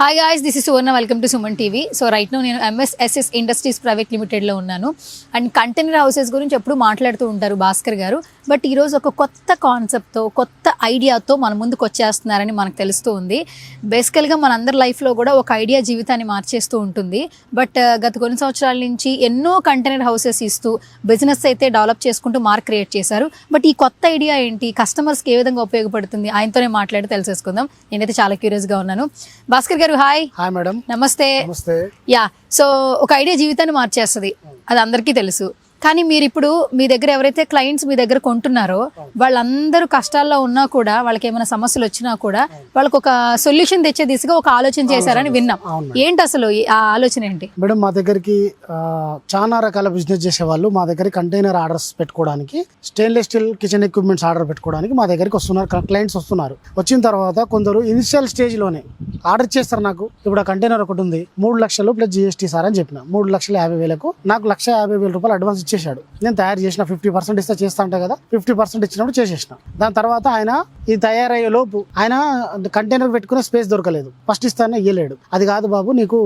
Hi guys, this is Suvarna. Welcome to Suman TV. So right now నేను MSSS industries private లిమిటెడ్లో ఉన్నాను. And container houses గురించి ఎప్పుడు మాట్లాడుతూ ఉంటారు భాస్కర్ గారు. బట్ ఈరోజు ఒక కొత్త కాన్సెప్ట్తో, కొత్త ఐడియాతో మన ముందుకు వచ్చేస్తున్నారని మనకు తెలుస్తూ ఉంది. బేసికల్గా మనందరి లైఫ్లో కూడా ఒక ఐడియా జీవితాన్ని మార్చేస్తూ ఉంటుంది. బట్ గత కొన్ని సంవత్సరాల నుంచి ఎన్నో కంటైనర్ హౌసెస్ ఇస్తూ బిజినెస్ అయితే డెవలప్ చేసుకుంటూ మార్క్ క్రియేట్ చేశారు. బట్ ఈ కొత్త ఐడియా ఏంటి, కస్టమర్స్కి ఏ విధంగా ఉపయోగపడుతుంది, ఆయనతోనే మాట్లాడి తెలిసేసుకుందాం. నేనైతే చాలా క్యూరియస్గా ఉన్నాను. భాస్కర్ గారు హాయ్. Hi madam. నమస్తే. నమస్తే. యా, సో ఒక ఐడియా జీవితాన్ని మార్చేస్తుంది, అది అందరికీ తెలుసు. కానీ మీరు ఇప్పుడు మీ దగ్గర ఎవరైతే క్లయింట్స్ మీ దగ్గర కొంటున్నారో వాళ్ళందరూ కష్టాల్లో ఉన్నా కూడా, వాళ్ళకి ఏమైనా సమస్యలు వచ్చినా కూడా వాళ్ళకి ఒక సొల్యూషన్ తెచ్చే దిశగా ఒక ఆలోచన చేశారని విన్నాం. ఏంటి అసలు ఆ ఆలోచన ఏంటి? మేడం, మా దగ్గరికి చాలా రకాల బిజినెస్ చేసే వాళ్ళు మా దగ్గర కంటైనర్ ఆర్డర్స్ పెట్టుకోవడానికి, stainless steel kitchen equipments order పెట్టుకోవడానికి మా దగ్గరికి వస్తున్నారు. క్లయింట్స్ వస్తున్నారు. వచ్చిన తర్వాత కొందరు ఇనిషియల్ స్టేజ్లోనే ఆర్డర్ చేస్తారు. నాకు ఇప్పుడు ఆ కంటైనర్ ఒకటి ఉంది, 3 లక్షలు ప్లస్ GST సార్ అని చెప్పిన. 3,50,000 నాకు 1,50,000 రూపాయలు అడ్వాన్స్ ఇచ్చేసాడు. నేను తయారు చేసిన 50% ఇస్తే చేస్తా అంటే కదా, 50% ఇచ్చినప్పుడు చేసేసిన. దాని తర్వాత ఆయన ఇది తయారయ్యే లోపు ఆయన కంటైనర్ పెట్టుకునే స్పేస్ దొరకలేదు. ఫస్ట్ ఇస్తానే ఇయ్యలేడు. అది కాదు బాబు, నీకు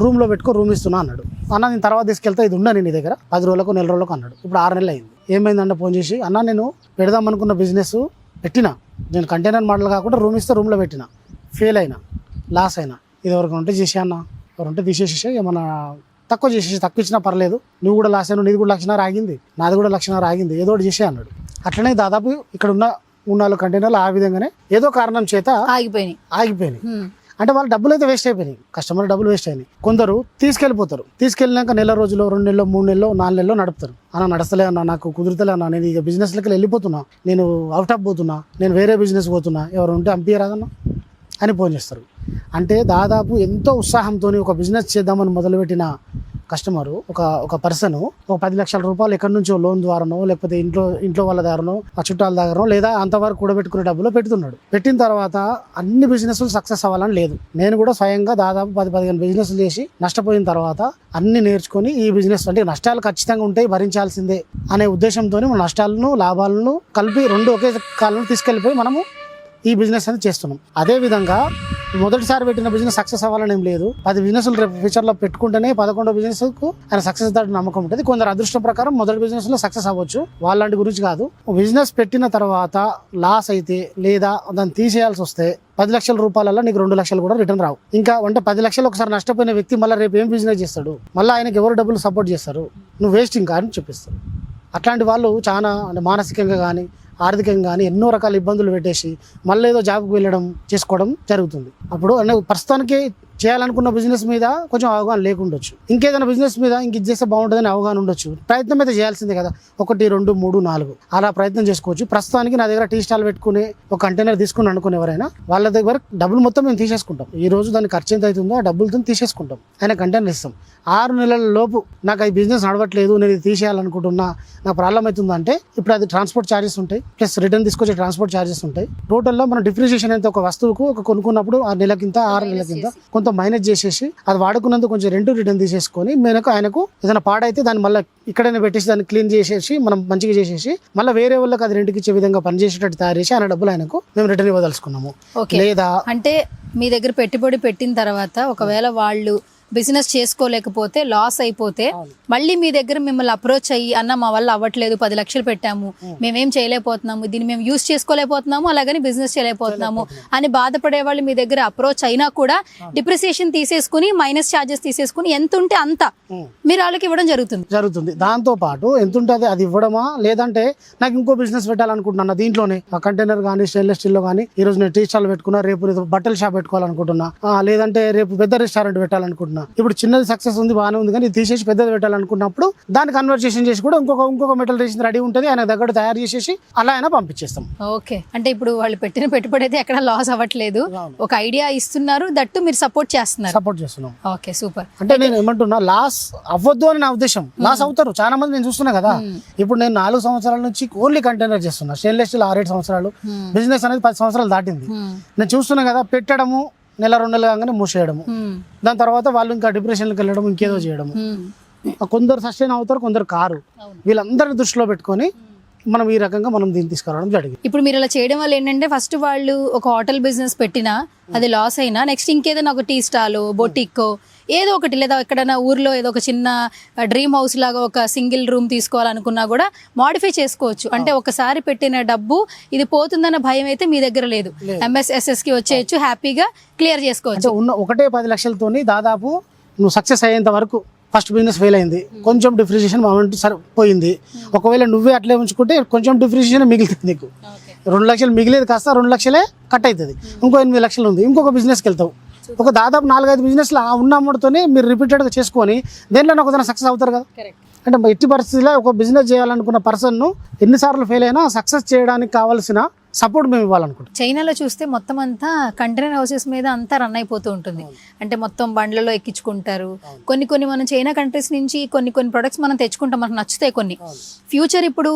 రూమ్లో పెట్టుకో, రూమ్ ఇస్తున్నా అన్నాడు. అన్న నేను తర్వాత తీసుకెళ్తా, ఇది ఉన్నా నేను నీ దగ్గర 10 రోజులకు 1 నెల రోజులకు అన్నాడు. ఇప్పుడు 6 నెలలు అయింది. ఏమైందంటే ఫోన్ చేసి, అన్న నేను పెడదాం అనుకున్న బిజినెస్ పెట్టినా, నేను కంటైనర్ మోడల్ కాకుండా రూమ్ ఇస్తే రూమ్లో పెట్టినా, ఫెయిల్ అయినా, లాస్ అయినా. ఇది ఎవరికి ఉంటే చేసే అన్న, ఎవరుంటే తీసేసేసే, ఏమన్నా తక్కువ చేసేసి, తక్కువ ఇచ్చినా పర్లేదు, నువ్వు కూడా లాస్ అయినా, నీది కూడా 1,00,000 ఆగింది, నాది కూడా 1,00,000 ఆగింది, ఏదో ఒకటి చేసే అన్నాడు. అట్లనే దాదాపు ఇక్కడ ఉన్న 3-4 కంటైనర్లు ఆ విధంగానే ఏదో కారణం చేత ఆగిపోయినాయి. అంటే వాళ్ళ డబ్బులు అయితే వేస్ట్ అయిపోయినాయి, కస్టమర్ డబ్బులు వేస్ట్ అయినాయి. కొందరు తీసుకెళ్ళిపోతారు. తీసుకెళ్ళినాక 1 నెల రోజులు, 2 నెలలు, 3 నెలలు, 4 నెలలు నడుపుతారు. అన్న నడుస్తలే అన్న, నాకు కుదురుతలే అన్న, నేను ఇక బిజినెస్లకి వెళ్ళిపోతున్నా, నేను అవుట్ ఆఫ్ పోతున్నా, నేను వేరే బిజినెస్ పోతున్నా, ఎవరు ఉంటే పంపించరాదన్న అని ఫోన్ చేస్తారు. అంటే దాదాపు ఎంతో ఉత్సాహంతో ఒక బిజినెస్ చేద్దామని మొదలుపెట్టిన కస్టమరు, ఒక పర్సన్ ఒక 10 లక్షల రూపాయలు ఎక్కడి నుంచో లోన్ ద్వారానో, లేకపోతే ఇంట్లో వాళ్ళ ద్వారానో, ఆ చుట్టాల దగ్గరనో, లేదా అంతవరకు కూడబెట్టుకునే డబ్బులో పెడుతున్నాడు. పెట్టిన తర్వాత అన్ని బిజినెస్లు సక్సెస్ అవ్వాలని లేదు. నేను కూడా స్వయంగా దాదాపు 10-15 బిజినెస్లు చేసి నష్టపోయిన తర్వాత అన్ని నేర్చుకొని, ఈ బిజినెస్ అంటే నష్టాలు ఖచ్చితంగా ఉంటాయి, భరించాల్సిందే అనే ఉద్దేశంతో మన నష్టాలను లాభాలను కలిపి 2 ఒకే కాలంలో తీసుకెళ్ళిపోయి మనము ఈ బిజినెస్ అనేది చేస్తున్నాం. అదేవిధంగా మొదటిసారి పెట్టిన బిజినెస్ సక్సెస్ అవ్వాలని ఏం లేదు. 10 బిజినెస్లు రేపు ఫ్యూచర్లో పెట్టుకుంటేనే 11వ బిజినెస్కు ఆయన సక్సెస్ దాటి నమ్మకం ఉంటుంది. కొందరు అదృష్టం ప్రకారం మొదటి బిజినెస్లో సక్సెస్ అవ్వచ్చు, వాళ్ళంటి గురించి కాదు. బిజినెస్ పెట్టిన తర్వాత లాస్ అయితే, లేదా దాన్ని తీసేయాల్సి వస్తే 10 లక్షల రూపాయలలో నీకు 2 లక్షలు కూడా రిటర్న్ రావు. ఇంకా అంటే 10 లక్షలు ఒకసారి నష్టపోయిన వ్యక్తి మళ్ళీ రేపు ఏం బిజినెస్ చేస్తాడు, మళ్ళీ ఆయనకి ఎవరు డబ్బులు సపోర్ట్ చేస్తారు, నువ్వు వేస్ట్ ఇంకా అని చెప్పిస్తారు. అట్లాంటి వాళ్ళు చాలా అంటే మానసికంగా కానీ ఆర్థికంగా కానీ ఎన్నో రకాల ఇబ్బందులు పెట్టేసి మళ్ళీ ఏదో జాబ్కి వెళ్ళడం చేసుకోవడం జరుగుతుంది. అప్పుడు అంటే ప్రస్తుతానికి చేయాలనుకున్న బిజినెస్ మీద కొంచెం అవగాహన లేకుండొచ్చు, ఇంకేదైనా బిజినెస్ మీద ఇంక ఇది చేస్తే బాగుంటుందని అవగాహన ఉండొచ్చు. ప్రయత్నం అయితే చేయాల్సిందే కదా, 1, 2, 3, 4 అలా ప్రయత్నం చేసుకోవచ్చు. ప్రస్తుతానికి నా దగ్గర టీ స్టాల్ పెట్టుకుని ఒక కంటైనర్ తీసుకుని అనుకునే ఎవరైనా వాళ్ళ దగ్గర డబ్బులు మొత్తం మేము తీసేసుకుంటాం. ఈ రోజు దానికి ఖర్చు ఎంత అవుతుందో ఆ డబ్బులతో తీసేసుకుంటాం, ఆయన కంటైనర్ ఇస్తాం. 6 నెలల లోపు నాకు ఈ బిజినెస్ నడవట్లేదు, నేను ఇది తీసేయాలనుకుంటున్నా, నాకు ప్రాబ్లం అవుతుందంటే ఇప్పుడు అది ట్రాన్స్పోర్ట్ ఛార్జెస్ ఉంటాయి, ప్లస్ రిటర్న్ తీసుకొచ్చే ట్రాన్స్పోర్ట్ ఛార్జెస్ ఉంటాయి. టోటల్లో మనం డిప్రిషియేషన్ అయితే ఒక వస్తువుకు ఒక కొనుక్కున్నప్పుడు 6 నెలకింత 6 నెలకింత కొంత మైనస్ చేసేసి, అది వాడుకున్నందుకు కొంచెం రెంట్ రిటర్న్ తీసేసుకొని, ఆయనకు ఏదైనా పాడైతే దాన్ని మళ్ళీ ఇక్కడైనా పెట్టేసి దాన్ని క్లీన్ చేసేసి మనం మంచిగా చేసేసి మళ్ళీ వేరే వాళ్ళకి అది రెంట్కి ఇచ్చే విధంగా పనిచేసేటట్టు తయారు చేసి ఆయన డబ్బులు ఆయనకు మేము రిటర్న్ ఇవ్వదలుచుకున్నాము. లేదా అంటే మీ దగ్గర పెట్టుబడి పెట్టిన తర్వాత ఒకవేళ వాళ్ళు బిజినెస్ చేసుకోలేకపోతే, లాస్ అయిపోతే, మళ్ళీ మీ దగ్గర మిమ్మల్ని అప్రోచ్ అయ్యి, అన్న మా వల్ల అవ్వట్లేదు, 10 లక్షలు పెట్టాము, మేమేం చేయలేకపోతున్నాము, దీన్ని మేము యూజ్ చేసుకోలేకపోతున్నాము, అలాగని బిజినెస్ చేయలేకపోతున్నాము అని బాధపడే వాళ్ళు మీ దగ్గర అప్రోచ్ అయినా కూడా డిప్రిసియేషన్ తీసేసుకుని, మైనస్ ఛార్జెస్ తీసేసుకుని ఎంత ఉంటే అంత మీరు వాళ్ళకి ఇవ్వడం జరుగుతుంది. దాంతో పాటు ఎంత ఉంటుంది అది ఇవ్వడమా, లేదంటే నాకు ఇంకో బిజినెస్ పెట్టాలనుకుంటున్నా, దీంట్లోనే కంటైనర్ కానీ స్టెయిన్లెస్ స్టీల్ లో కానీ ఈ రోజు నేను టీ స్టాల్ పెట్టుకున్నా, రేపు బట్టల షాప్ పెట్టుకోవాలనుకుంటున్నా, లేదంటే రేపు పెద్ద రెస్టారెంట్ పెట్టాలనుకుంటున్నా. ఇప్పుడు చిన్నది సక్సెస్ ఉంది, బాగానే ఉంది, కానీ తీసేసి పెద్దది పెట్టాలనుకున్నప్పుడు దాన్ని కన్వర్జేషన్ చేసి కూడా ఇంకొక మెటల్ రేషన్ రెడీ ఉంటుంది, ఆయన దగ్గర తయారు చేసేసి అలా అయినా పంపించేస్తాం. ఓకే, అంటే ఇప్పుడు వాళ్ళు పెట్టిన పెట్టుబడి అయితే ఎక్కడ లాస్ అవ్వట్లేదు, ఒక ఐడియా ఇస్తున్నారు, దట్టు మీరు సపోర్ట్ చేస్తున్నాం. Okay, super. అంటే నేను ఏమంటున్నా, లాస్ అవ్వద్దు అని నా ఉద్దేశం. లాస్ అవుతారు చాలా మంది, నేను చూస్తున్నా కదా. ఇప్పుడు నేను 4 సంవత్సరాల నుంచి ఓన్లీ కంటైనర్ చేస్తున్నా, స్టెయిన్లెస్ స్టీల్ 6-7 సంవత్సరాలు, బిజినెస్ అనేది 10 సంవత్సరాలు దాటింది. నేను చూస్తున్నా కదా, పెట్టడము 1 నెల 2 నెలలు కాగానే మూసేయడము, దాని తర్వాత వాళ్ళు ఇంకా డిప్రెషన్కి వెళ్ళడం, ఇంకేదో చేయడము. కొందరు సస్టైన్ అవుతారు, కొందరు కారు. వీళ్ళందరినీ దృష్టిలో పెట్టుకొని మనం ఈ రకంగా మనం దీన్ని తీసుకురావడం జరిగింది. ఇప్పుడు మీరు ఇలా చేయడం వల్ల ఏంటంటే ఫస్ట్ వాళ్ళు ఒక హోటల్ బిజినెస్ పెట్టినా అది లాస్ అయినా నెక్స్ట్ ఇంకేదైనా ఒక టీ స్టాలో బొటిక్కో ఏదో ఒకటి లేదా ఎక్కడైనా ఊర్లో ఏదో ఒక చిన్న డ్రీమ్ హౌస్ లాగా ఒక సింగిల్ రూమ్ తీసుకోవాలనుకున్నా కూడా మాడిఫై చేసుకోవచ్చు. అంటే ఒకసారి పెట్టిన డబ్బు ఇది పోతుందన్న భయం అయితే మీ దగ్గర లేదు. MSSS కి వచ్చేయచ్చు, హ్యాపీగా క్లియర్ చేసుకోవచ్చు. ఉన్న ఒకటే 10 లక్షలతోని దాదాపు నువ్వు సక్సెస్ అయ్యేంత వరకు ఫస్ట్ బిజినెస్ ఫెయిల్ అయింది, కొంచెం డిప్రిసియేషన్ అమౌంట్ పోయింది. ఒకవేళ నువ్వే అట్లే ఉంచుకుంటే కొంచెం డిప్రిసియేషన్ మిగులుతుంది. నీకు 2 లక్షలు మిగిలేదు కాస్త 2 లక్షలే కట్ అవుతుంది. ఇంకో 8 లక్షలు ఉంది, ఇంకొక బిజినెస్కి వెళ్తావు. ఒక దాదాపు 4-5 బిజినెస్లు ఆ ఉన్న అమౌంట్తోనే మీరు రిపీటెడ్గా చేసుకొని దేంట్లో ఒక సక్సెస్ అవుతారు కదా. అంటే ఎట్టి పరిస్థితిలో ఒక బిజినెస్ చేయాలనుకున్న పర్సన్ను ఎన్నిసార్లు ఫెయిల్ అయినా సక్సెస్ చేయడానికి కావాల్సిన సపోర్ట్ మేము ఇవ్వాలనుకుంటాం. చైనాలో చూస్తే మొత్తం అంతా కంటైనర్ హౌసెస్ మీద అంతా రన్ అయిపోతూ ఉంటుంది. అంటే మొత్తం బండ్లలో ఎక్కించుకుంటారు. కొన్ని మనం చైనా కంట్రీస్ నుంచి కొన్ని ప్రొడక్ట్స్ మనం తెచ్చుకుంటాం, మనకు నచ్చుతాయి కొన్ని. ఫ్యూచర్ ఇప్పుడు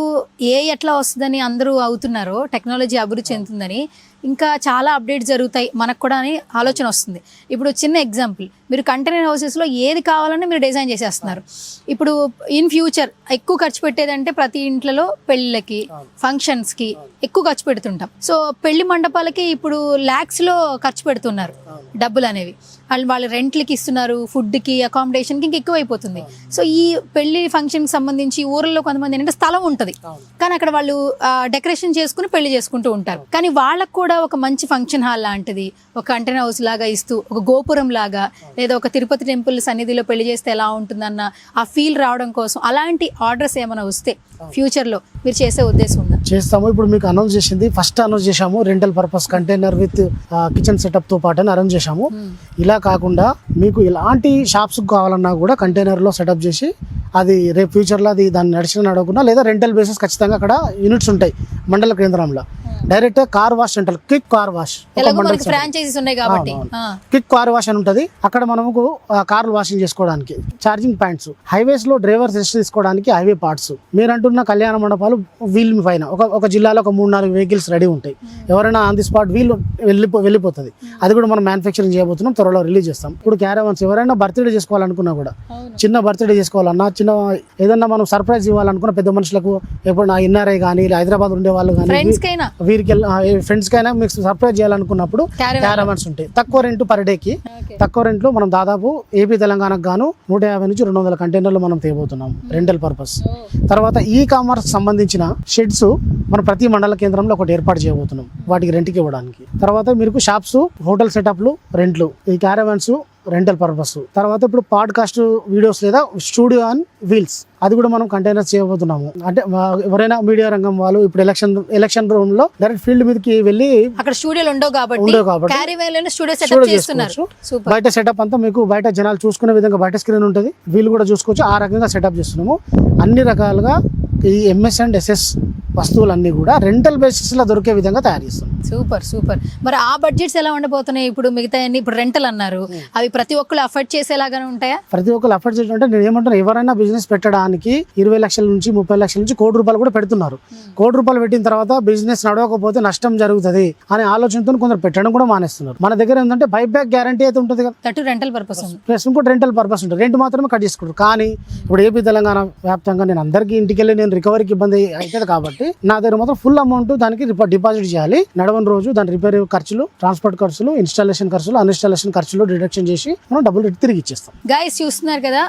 ఎట్లా వస్తుందని అందరూ అవుతున్నారో, టెక్నాలజీ అభివృద్ధి చెందుతుందని, ఇంకా చాలా అప్డేట్స్ జరుగుతాయి మనకు కూడా అని ఆలోచన వస్తుంది. ఇప్పుడు చిన్న ఎగ్జాంపుల్, మీరు కంటైనర్ హౌసెస్లో ఏది కావాలని మీరు డిజైన్ చేసేస్తున్నారు. ఇప్పుడు ఇన్ ఫ్యూచర్ ఎక్కువ ఖర్చు పెట్టేదంటే ప్రతి ఇంట్లో పెళ్ళిళ్ళకి, ఫంక్షన్స్కి ఎక్కువ ఖర్చు పెడుతుంటాం. సో పెళ్లి మండపాలకి ఇప్పుడు ల్యాక్స్లో ఖర్చు పెడుతున్నారు డబ్బులు అనేవి. వాళ్ళు రెంట్లకి ఇస్తున్నారు, ఫుడ్కి, అకామిడేషన్కి ఇంకా ఎక్కువ అయిపోతుంది. సో ఈ పెళ్లి ఫంక్షన్కి సంబంధించి ఊర్లలో కొంతమంది ఏంటంటే స్థలం ఉంటుంది, కానీ అక్కడ వాళ్ళు డెకరేషన్ చేసుకుని పెళ్లి చేసుకుంటూ ఉంటారు. కానీ వాళ్ళకు కూడా ఒక మంచి ఫంక్షన్ హాల్ లాంటిది, ఒక కంటైనర్ హౌస్ లాగా ఇస్తూ, ఒక గోపురం లాగా, లేదా ఒక తిరుపతి టెంపుల్ సన్నిధిలో పెళ్లి చేస్తే ఎలా ఉంటుందన్న ఆ ఫీల్ రావడం కోసం అలాంటి ఆర్డర్స్ ఏమైనా వస్తే ఫ్యూచర్లో మీరు చేసే ఉద్దేశం ఉందా? చేస్తాము. ఇప్పుడు మీకు అనౌన్స్ చేసింది, ఫస్ట్ అనౌన్స్ చేశాము rental purpose container with kitchen setup తో పాటు అనౌన్స్ చేశాము. ఇలా కాకుండా మీకు ఎలాంటి షాప్స్ కావాలన్నా కూడా కంటైనర్లో సెటప్ చేసి అది రేపు ఫ్యూచర్లో అది దాన్ని నడవకుండా లేదా రెంటల్ బేసిస్ ఖచ్చితంగా అక్కడ యూనిట్స్ ఉంటాయి మండల కేంద్రంలో. Direct car wash centre, quick car wash, quick car wash అని ఉంటుంది. అక్కడ మనకు కార్లు వాషింగ్ చేసుకోవడానికి, ఛార్జింగ్ పాయింట్స్, హైవేస్ లో డ్రైవర్స్ రెస్ట్ తీసుకోవడానికి హైవే పార్ట్స్, మీరు అంటున్న కళ్యాణ మండపాలు వీల్ పైన ఒక జిల్లాలో ఒక 3-4 వెహికల్స్ రెడీ ఉంటాయి. ఎవరైనా ఆన్ ది స్పాట్ వీల్ వెళ్ళిపోతుంది. అది కూడా మనం మ్యానుఫ్యాక్చరింగ్ చేయబోతున్నాం, త్వరలో రిలీజ్ చేస్తాం. ఇప్పుడు క్యారవాన్స్ ఎవరైనా బర్త్డే చేసుకోవాలనుకున్నా కూడా, చిన్న బర్త్డే చేసుకోవాలన్నా, చిన్న ఏదన్నా మనం సర్ప్రైజ్ ఇవ్వాలనుకున్న పెద్ద మనుషులకు, ఎప్పుడు నా ఎన్ఆర్ఐ కానీ హైదరాబాద్ ఉండే వాళ్ళు కానీ వీరికి ఫ్రెండ్స్ కైనా మీకు సర్ప్రైజ్ చేయాలనుకున్నప్పుడు క్యారవాన్స్ ఉంటాయి. తక్కువ రెంట్ పర్ డేకి, తక్కువ రెంట్లో మనం దాదాపు ఏపీ తెలంగాణకు గాను 150 నుంచి 200 కంటైనర్లు మనం తేబోతున్నాం రెంటల్ పర్పస్. తర్వాత ఈ కామర్స్ సంబంధించిన షెడ్స్ మనం ప్రతి మండల కేంద్రంలో ఒకటి ఏర్పాటు చేయబోతున్నాం వాటికి రెంట్కి ఇవ్వడానికి. తర్వాత మీకు షాప్స్, హోటల్ సెటప్లు, రెంట్లు, ఈ క్యారవాన్స్ రెంటల్ పర్పస్. తర్వాత ఇప్పుడు పాడ్కాస్ట్ వీడియోస్ లేదా స్టూడియో ఆన్ వీల్స్, అది కూడా మనం కంటైనర్స్ చేయబోతున్నాము. అంటే ఎవరైనా మీడియా రంగం వాళ్ళు ఇప్పుడు ఎలక్షన్ రూమ్ లో డైరెక్ట్ ఫీల్డ్ మీదకి వెళ్ళి అక్కడ స్టూడియోలు ఉండవు కాబట్టి బయట సెటప్ అంతా మీకు బయట జనాలు చూసుకునే విధంగా బయట స్క్రీన్ ఉంటుంది, వీళ్ళు కూడా చూసుకోవచ్చు. ఆ రకంగా సెటప్ చేస్తున్నాము. అన్ని రకాలుగా ఈ MS అండ్ SS వస్తువులన్నీ కూడా రెంటల్ బేసిస్ లో దొరికే విధంగా తయారు చేస్తాం. సూపర్. మరి ఆ బడ్జెట్స్ ఎలా ఉండబోతున్నాయి? ఇప్పుడు మిగతా ఇప్పుడు రెంటల్ అన్నారు, అవి ప్రతి ఒక్కరు అఫోర్డ్ చేసేలాగానే ఉంటాయా? ప్రతి ఒక్కరు అఫోర్డ్ చేయాలంటే నేను ఏమంటాను, ఎవరైనా బిజినెస్ పెట్టడానికి 20 లక్షల నుంచి 30 లక్షల నుంచి ₹1,00,00,000 కూడా పెడుతున్నారు. ₹1,00,00,000 పెట్టిన తర్వాత బిజినెస్ నడవకపోతే నష్టం జరుగుతుంది అనే ఆలోచనతో కొందరు పెట్టడం కూడా మానేస్తున్నారు. మన దగ్గర ఏంటంటే బైబ్యాక్ గ్యారంటీ అయితే ఉంటుంది కదా, రెంటల్ పర్పస్ ప్లస్ ఇంకోటి రెంటల్ పర్పస్ ఉంటుంది. రెంట్ మాత్రమే కట్ చేసుకుంటారు. కానీ ఇప్పుడు ఏపీ తెలంగాణ వ్యాప్తంగా నేను అందరికీ ఇంటికి వెళ్ళి నేను రికవరీకి ఇబ్బంది అవుతుంది కాబట్టి నా దగ్గర మాత్రం ఫుల్ అమౌంట్ దానికి డిపాజిట్ చేయాలి. నడవని రోజు దాని రిపేర్ ఖర్చులు, ట్రాన్స్పోర్ట్ ఖర్చులు, ఇన్స్టాలేషన్ ఖర్చులు, అన్ఇన్స్టాలేషన్ ఖర్చులు డిడక్షన్ చేసి మనం డబ్బులు తిరిగి ఇచ్చేస్తాం. గైస్ చూస్తున్నారు కదా,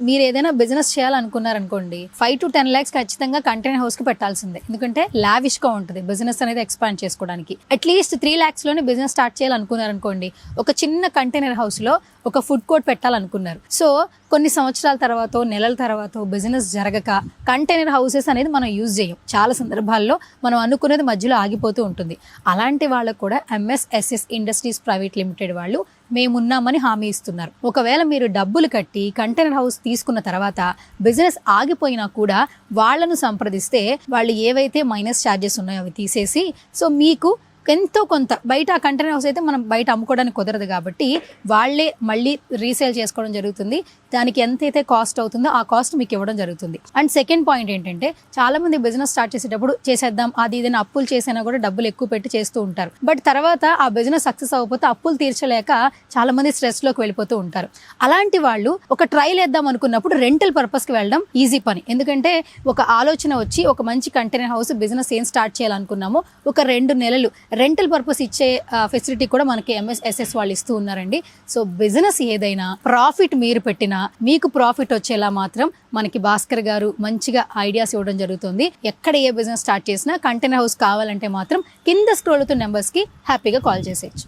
మీరు ఏదైనా బిజినెస్ చేయాలనుకున్నారనుకోండి 5 to 10 lakhs ఖచ్చితంగా కంటైనర్ హౌస్ కి పెట్టాల్సిందే. ఎందుకంటే లావిష్ గా ఉంటుంది బిజినెస్ అనేది ఎక్స్పాండ్ చేసుకోవడానికి. అట్లీస్ట్ 3 lakhs లోనే బిజినెస్ స్టార్ట్ చేయాలనుకున్నారనుకోండి, ఒక చిన్న కంటైనర్ హౌస్ లో ఒక ఫుడ్ కోర్ట్ పెట్టాలనుకున్నారు. సో కొన్ని సంవత్సరాల తర్వాత, నెలల తర్వాత బిజినెస్ జరగక కంటైనర్ హౌసెస్ అనేది మనం యూజ్ చేయం. చాలా సందర్భాల్లో మనం అనుకునేది మధ్యలో ఆగిపోతూ ఉంటుంది. అలాంటి వాళ్ళకు కూడా MSSS ఇండస్ట్రీస్ ప్రైవేట్ లిమిటెడ్ వాళ్ళు మేమున్నామని హామీ ఇస్తున్నారు. ఒకవేళ మీరు డబ్బులు కట్టి కంటైనర్ హౌస్ తీసుకున్న తర్వాత బిజినెస్ ఆగిపోయినా కూడా వాళ్ళను సంప్రదిస్తే వాళ్ళు ఏవైతే మైనస్ ఛార్జెస్ ఉన్నాయో అవి తీసేసి, సో మీకు ఎంతో కొంత బయట ఆ కంటైనర్ హౌస్ అయితే మనం బయట అమ్ముకోవడానికి కుదరదు కాబట్టి వాళ్ళే మళ్ళీ రీసేల్ చేసుకోవడం జరుగుతుంది. దానికి ఎంతైతే కాస్ట్ అవుతుందో ఆ కాస్ట్ మీకు ఇవ్వడం జరుగుతుంది. అండ్ సెకండ్ పాయింట్ ఏంటంటే చాలా మంది బిజినెస్ స్టార్ట్ చేసేటప్పుడు చేసేద్దాం అది ఏదైనా అప్పులు చేసినా కూడా డబ్బులు ఎక్కువ పెట్టి చేస్తూ ఉంటారు. బట్ తర్వాత ఆ బిజినెస్ సక్సెస్ అవ్వకపోతే అప్పులు తీర్చలేక చాలా మంది స్ట్రెస్ లోకి వెళ్ళిపోతూ ఉంటారు. అలాంటి వాళ్ళు ఒక ట్రైల్ వేద్దాం అనుకున్నప్పుడు రెంటల్ పర్పస్ కి వెళ్ళడం ఈజీ పని. ఎందుకంటే ఒక ఆలోచన వచ్చి ఒక మంచి కంటైనర్ హౌస్ బిజినెస్ ఏం స్టార్ట్ చేయాలనుకున్నామో ఒక 2 నెలలు రెంటల్ పర్పస్ ఇచ్చే ఫెసిలిటీ కూడా మనకి ఎంఎస్ఎస్ఎస్ వాళ్ళు ఇస్తూ ఉన్నారండి. సో బిజినెస్ ఏదైనా ప్రాఫిట్ మీరు పెట్టినా మీకు ప్రాఫిట్ వచ్చేలా మాత్రం మనకి భాస్కర్ గారు మంచిగా ఐడియాస్ ఇవ్వడం జరుగుతుంది. ఎక్కడ ఏ బిజినెస్ స్టార్ట్ చేసినా కంటైనర్ హౌస్ కావాలంటే మాత్రం కింద స్క్రోల్ అవుతున్న నెంబర్స్కి హ్యాపీగా కాల్ చేసేయచ్చు.